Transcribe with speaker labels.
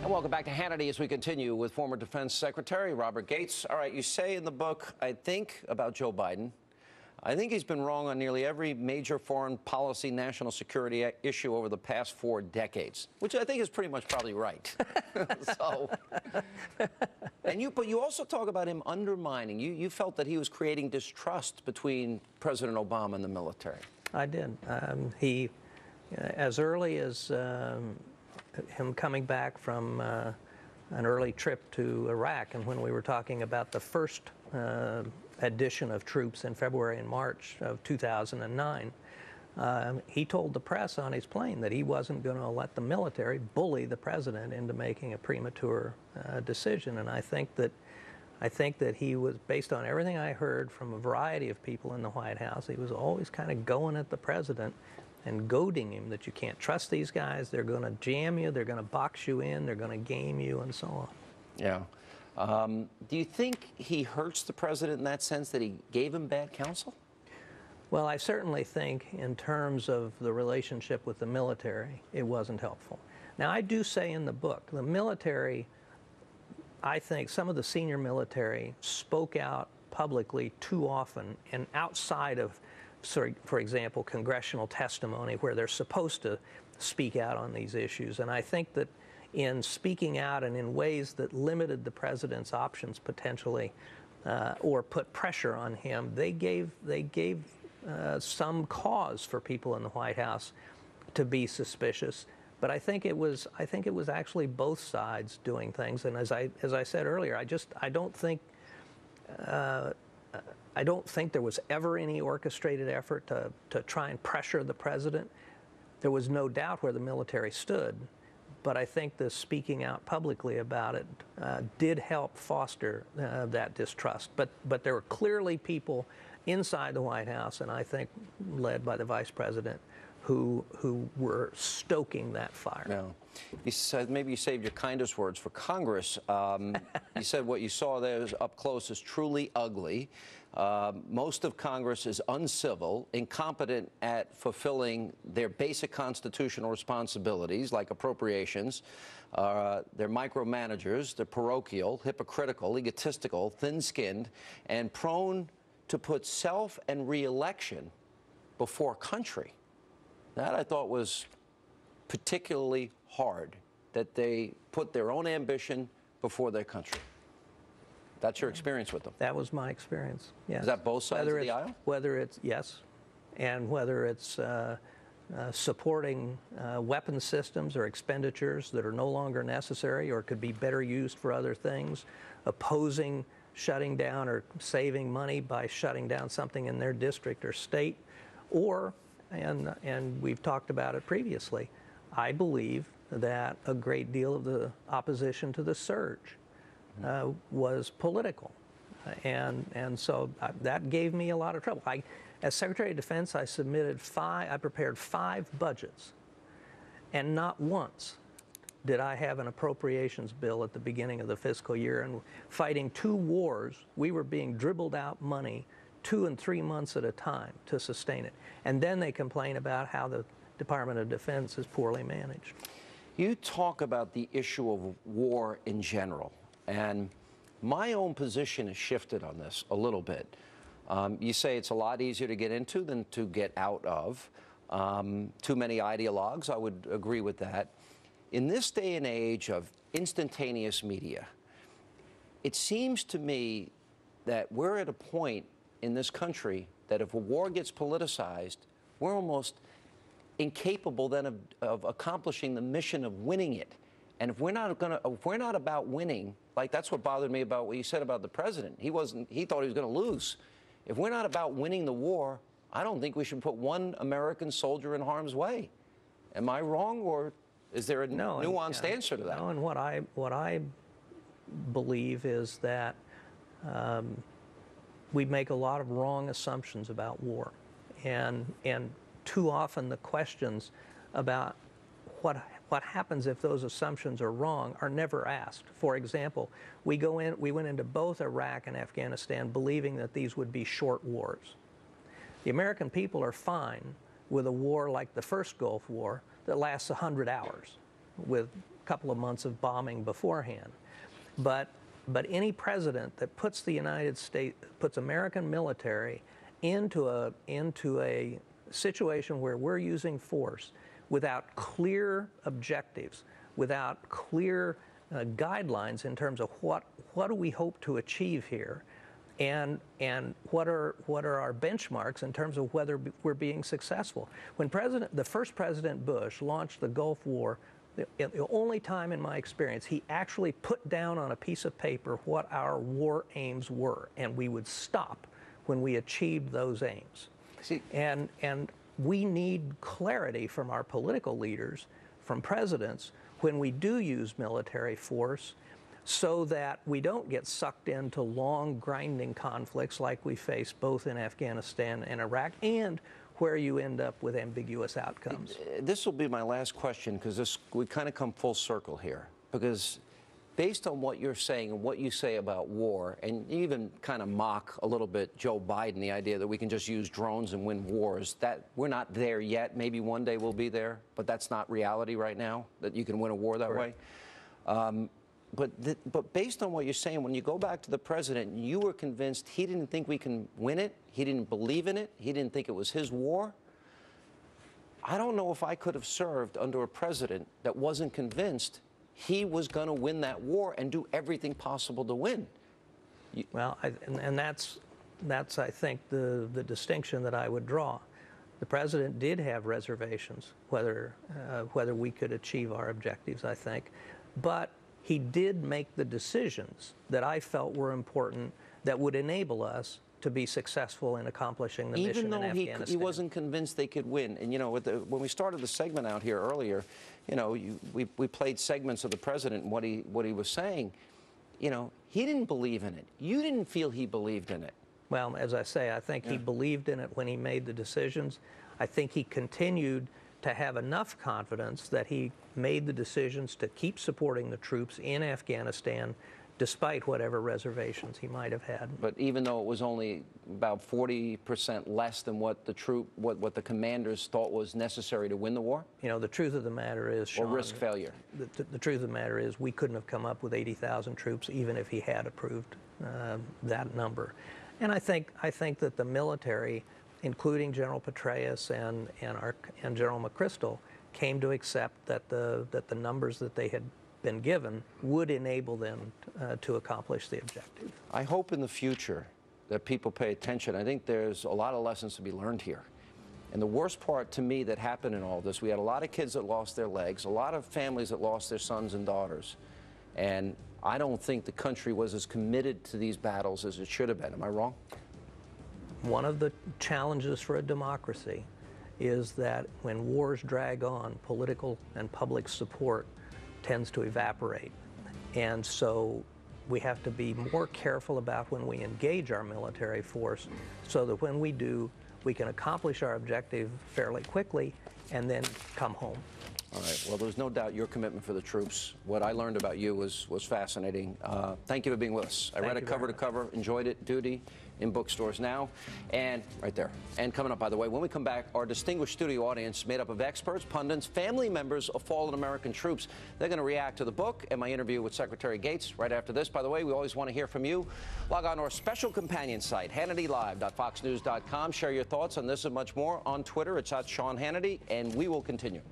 Speaker 1: And welcome back to Hannity as we continue with former Defense Secretary Robert Gates. All right, you say in the book, I think, about Joe Biden, I think he's been wrong on nearly every major foreign policy, national security issue over the past 4 decades, which I think is pretty much probably right. But you also talk about him undermining. You felt that he was creating distrust between President Obama and the military.
Speaker 2: I did. As early as him coming back from an early trip to Iraq, and when we were talking about the first addition of troops in February and March of 2009, he told the press on his plane that he wasn't going to let the military bully the president into making a premature decision. And I think that he was, based on everything I heard from a variety of people in the White House, he was always kind of going at the president and goading him that you can't trust these guys, they're going to jam you, they're going to box you in, they're going to game you, and so on.
Speaker 1: Yeah. Do you think he hurts the president in that sense, that he gave him bad counsel?
Speaker 2: Well, I certainly think in terms of the relationship with the military, it wasn't helpful. Now, I do say in the book, the military, I think some of the senior military spoke out publicly too often and outside of, for example, congressional testimony where they're supposed to speak out on these issues. And I think that in speaking out and in ways that limited the president's options potentially or put pressure on him, they gave some cause for people in the White House to be suspicious. But I think it was actually both sides doing things. And as I said earlier, I don't think there was ever any orchestrated effort to try and pressure the president. There was no doubt where the military stood, but I think the speaking out publicly about it did help foster that distrust. But there were clearly people inside the White House, and I think led by the vice president, who were stoking that fire.
Speaker 1: No. You said, maybe you saved your kindest words for Congress. You said what you saw there up close is truly ugly. Most of Congress is uncivil, incompetent at fulfilling their basic constitutional responsibilities, like appropriations. They're micromanagers, they're parochial, hypocritical, egotistical, thin-skinned, and prone to put self and re-election before country. That I thought was particularly hard, that they put their own ambition before their country. That's your experience with them? That
Speaker 2: was my experience, yes.
Speaker 1: Is that both sides of the aisle?
Speaker 2: Whether it's, yes, and whether it's supporting weapon systems or expenditures that are no longer necessary or could be better used for other things, opposing shutting down or saving money by shutting down something in their district or state, or, and we've talked about it previously, I believe that a great deal of the opposition to the surge was political. And so that gave me a lot of trouble. As Secretary of Defense, I prepared 5 budgets, and not once did I have an appropriations bill at the beginning of the fiscal year. And fighting 2 wars, we were being dribbled out money 2 and 3 months at a time to sustain it. And then they complain about how the Department of Defense is poorly managed.
Speaker 1: You talk about the issue of war in general, and my own position has shifted on this a little bit. You say it's a lot easier to get into than to get out of. Too many ideologues, I would agree with that. In this day and age of instantaneous media, it seems to me that we're at a point in this country that if a war gets politicized, we're almost incapable then of accomplishing the mission of winning it. And if we're not about winning, like that's what bothered me about what you said about the president. He thought he was going to lose. If we're not about winning the war, I don't think we should put one American soldier in harm's way. Am I wrong, or is there a nuanced answer to that?
Speaker 2: No, and what I believe is that we make a lot of wrong assumptions about war, and too often the questions about what happens if those assumptions are wrong are never asked. For example, we went into both Iraq and Afghanistan believing that these would be short wars. The American people are fine with a war like the first Gulf War that lasts 100 hours. with a couple of months of bombing beforehand. But any president that puts the United States, puts American military into a situation where we're using force without clear objectives, without clear guidelines in terms of what do we hope to achieve here, and what are our benchmarks in terms of whether we're being successful. When the first President Bush launched the Gulf War, the only time in my experience he actually put down on a piece of paper what our war aims were, and we would stop when we achieved those aims.
Speaker 1: See,
Speaker 2: and we need clarity from our political leaders, from presidents, when we do use military force, so that we don't get sucked into long, grinding conflicts like we face both in Afghanistan and Iraq, and where you end up with ambiguous outcomes.
Speaker 1: This will be my last question, because we kind of come full circle here. Because based on what you're saying and what you say about war, and you even kind of mock a little bit Joe Biden, the idea that we can just use drones and win wars, that we're not there yet. Maybe one day we'll be there, but that's not reality right now, that you can win a war that way. But based on what you're saying, when you go back to the president, you were convinced he didn't think we can win it, he didn't believe in it, he didn't think it was his war. I don't know if I could have served under a president that wasn't convinced he was going to win that war and do everything possible to win.
Speaker 2: Well, and that's I think the distinction that I would draw. The president did have reservations whether we could achieve our objectives, I think, but he did make the decisions that I felt were important that would enable us to be successful in accomplishing the mission in Afghanistan.
Speaker 1: Even though he wasn't convinced they could win. And, you know, when we started the segment out here earlier, you know, we played segments of the president and what he was saying. You know, he didn't believe in it. You didn't feel he believed in it.
Speaker 2: Well, as I say, I think he believed in it when he made the decisions. I think he continued to have enough confidence that he made the decisions to keep supporting the troops in Afghanistan, despite whatever reservations he might have had.
Speaker 1: But even though it was only about 40% less than what the commanders thought was necessary to win the war?
Speaker 2: You know, the truth of the matter is, Sean,
Speaker 1: or risk failure?
Speaker 2: The truth of the matter is we couldn't have come up with 80,000 troops even if he had approved that number. And I think that the military, including General Petraeus and General McChrystal, came to accept that the numbers that they had been given would enable them to accomplish the objective.
Speaker 1: I hope in the future that people pay attention. I think there's a lot of lessons to be learned here. And the worst part to me that happened in all this, we had a lot of kids that lost their legs, a lot of families that lost their sons and daughters. And I don't think the country was as committed to these battles as it should have been. Am I wrong?
Speaker 2: One of the challenges for a democracy is that when wars drag on, political and public support tends to evaporate. And so we have to be more careful about when we engage our military force so that when we do, we can accomplish our objective fairly quickly and then come home.
Speaker 1: All right. Well, there's no doubt your commitment for the troops. What I learned about you was fascinating. Thank you for being with us. I read it cover to cover, enjoyed it. Duty in bookstores now, and right there. And coming up, by the way, when we come back, our distinguished studio audience made up of experts, pundits, family members of fallen American troops. They're going to react to the book and my interview with Secretary Gates right after this. By the way, we always want to hear from you. Log on to our special companion site, HannityLive.foxnews.com. Share your thoughts on this and much more on Twitter. It's @SeanHannity, and we will continue.